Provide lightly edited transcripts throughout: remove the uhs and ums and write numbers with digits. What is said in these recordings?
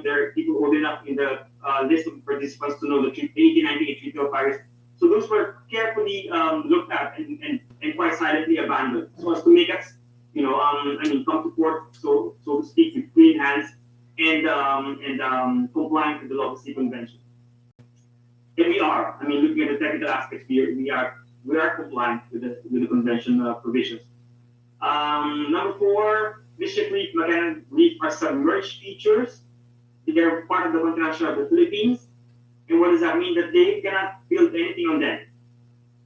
there are people old enough in the list of participants to know the 1898 Treaty of Paris. So those were carefully looked at and quite silently abandoned, so as to make us, come to court, so to speak, with clean hands and compliant with the Law of the Sea Convention. And we are. Looking at the technical aspects, we are compliant with the convention provisions. Number 4, Mischief Reef, Magallanes Reef are submerged features. They are part of the continental shelf of the Philippines. And what does that mean? That they cannot build anything on them.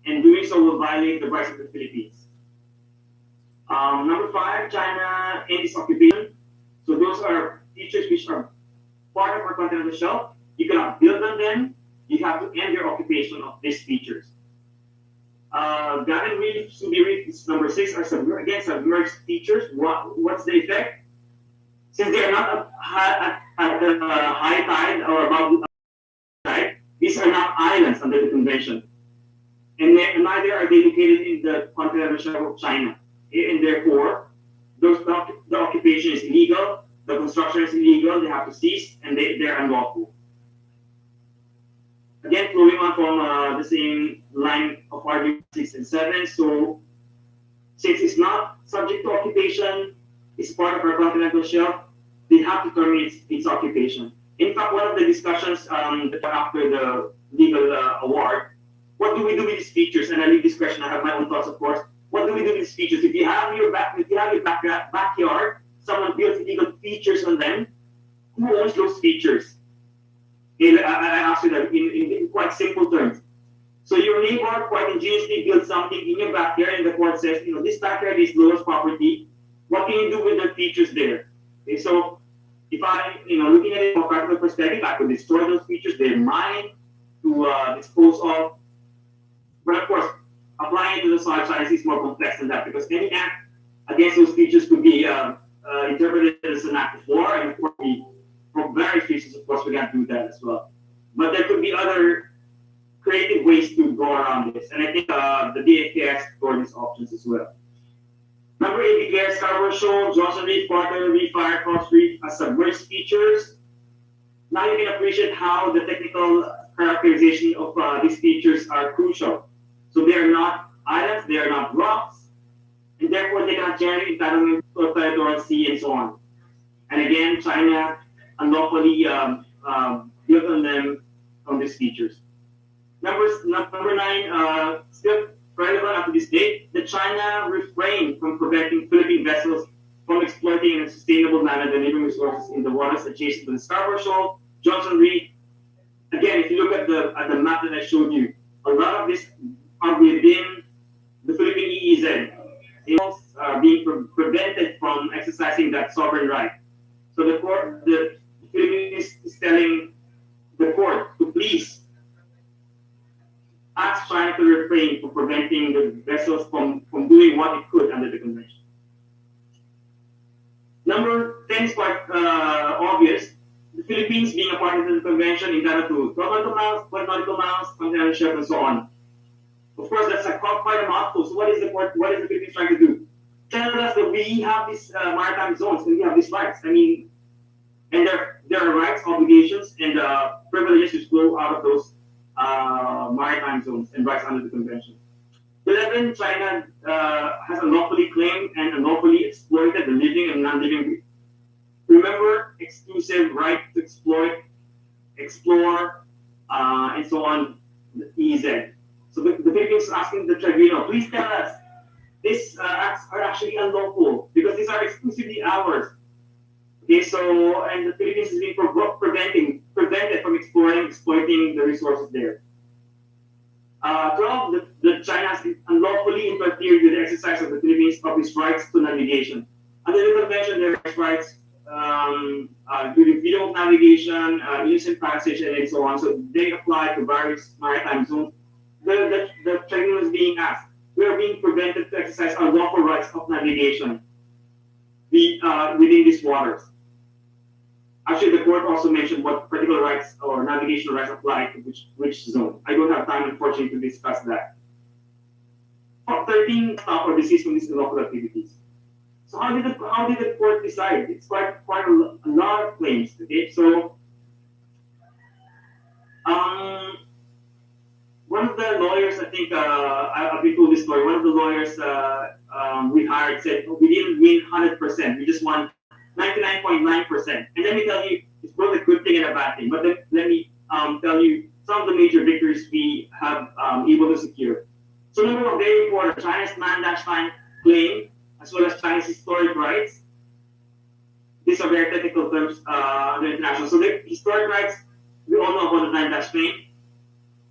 And doing so will violate the rights of the Philippines. Number 5, China and its occupation. So those are features which are part of our continental shelf. You cannot build on them. You have to end your occupation of these features. Gallatin Reef, Subi Reef is number 6, are submerged features. What's the effect? Since they are not at the high tide or above the tide, these are not islands under the convention. And neither are they located in the continental shelf of China. And therefore, the occupation is illegal, the construction is illegal, they have to cease, and they're unlawful. Again, flowing on from the same line of argument 6 and 7. So, since it's not subject to occupation, it's part of our continental shelf, they have to terminate its occupation. In fact, one of the discussions after the legal award, what do we do with these features? And I leave this question. I have my own thoughts, of course. What do we do with these features? If you have your backyard, someone builds illegal features on them, who owns those features? I ask you that in quite simple terms. So your neighbor quite ingeniously built something in your backyard, and the court says, this backyard is Lowell's property. What can you do with the features there? Okay, so if I, looking at it from a practical perspective, I could destroy those features. They're mine to dispose of. But of course, applying it to the soil science is more complex than that, because any act against those features could be interpreted as an act of war, and of course, for various reasons, of course, we can't do that as well. But there could be other creative ways to go around this, and I think the DFK explored these options as well. Number 8 declares Scarborough Shoal, Johnson Reef, Quarter Reef, Firecross Reef as submerged features. Now you can appreciate how the technical characterization of these features are crucial. So they are not islands, they are not rocks, and therefore they cannot generate entitlement to a territorial sea and so on. And again, China unlawfully built on them on these features. Number 9, still relevant up to this date, that China refrained from preventing Philippine vessels from exploiting in a sustainable manner the living resources in the waters adjacent to the Scarborough Shoal, Johnson Reef. Again, if you look at the map that I showed you, a lot of these are within the Philippine EEZ. Are being prevented from exercising that sovereign right. So the Philippines is telling the court to please ask China to refrain from preventing the vessels from doing what it could under the convention. Number 10 is quite obvious. The Philippines, being a party to the convention, entitled to 12 nautical miles, 12 nautical miles, continental shelf, and so on. Of course, that's quite a mouthful. So what is the Philippines trying to do? Tell us that we have these maritime zones and we have these rights. And there are rights, obligations, and privileges which flow out of those maritime zones and rights under the convention. 11, China has unlawfully claimed and unlawfully exploited the living and non-living reef. Remember, exclusive right to exploit, explore, and so on, the EZ. So the Philippines is asking the tribunal, please tell us, these acts are actually unlawful because these are exclusively ours. Okay, so, and the Philippines is being prevented from exploiting the resources there. 12, the China has unlawfully interfered with the exercise of the Philippines of its rights to navigation. Under the convention, there are rights including freedom of navigation, innocent passage, and so on. So they apply to various maritime zones. The tribunal is being asked, we are being prevented to exercise our lawful rights of navigation within these waters. Actually, the court also mentioned what particular rights or navigation rights apply to which zone. I don't have time, unfortunately, to discuss that. 13, stop or desist from these unlawful activities. So how did the court decide? It's quite a lot of claims. claims. Okay, so um, one of the lawyers, I think, I've been told this story. One of the lawyers we hired said, "Oh, we didn't win 100%. We just won 99.9%." And let me tell you, it's both a good thing and a bad thing. But let me tell you some of the major victories we have able to secure. So number one, very important, China's man-time claim, as well as China's historic rights. These are very technical terms in the international. So the historic rights, we all know about the man-dash claim.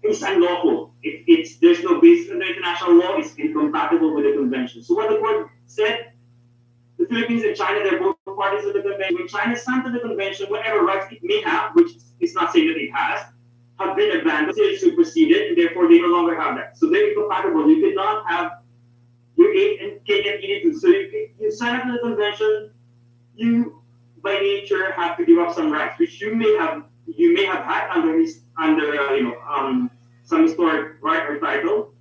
It's unlawful. There's no basis in the international law. It's incompatible with the convention. So what the court said, the Philippines and China, they're both parties of the convention. When China signed to the convention, whatever rights it may have, which is not saying that it has, have been abandoned, superseded, and therefore they no longer have that. So they're incompatible. You cannot have your cake and eat it too. So you sign up to the convention, you by nature have to give up some rights, which you may have had under some historic right or title,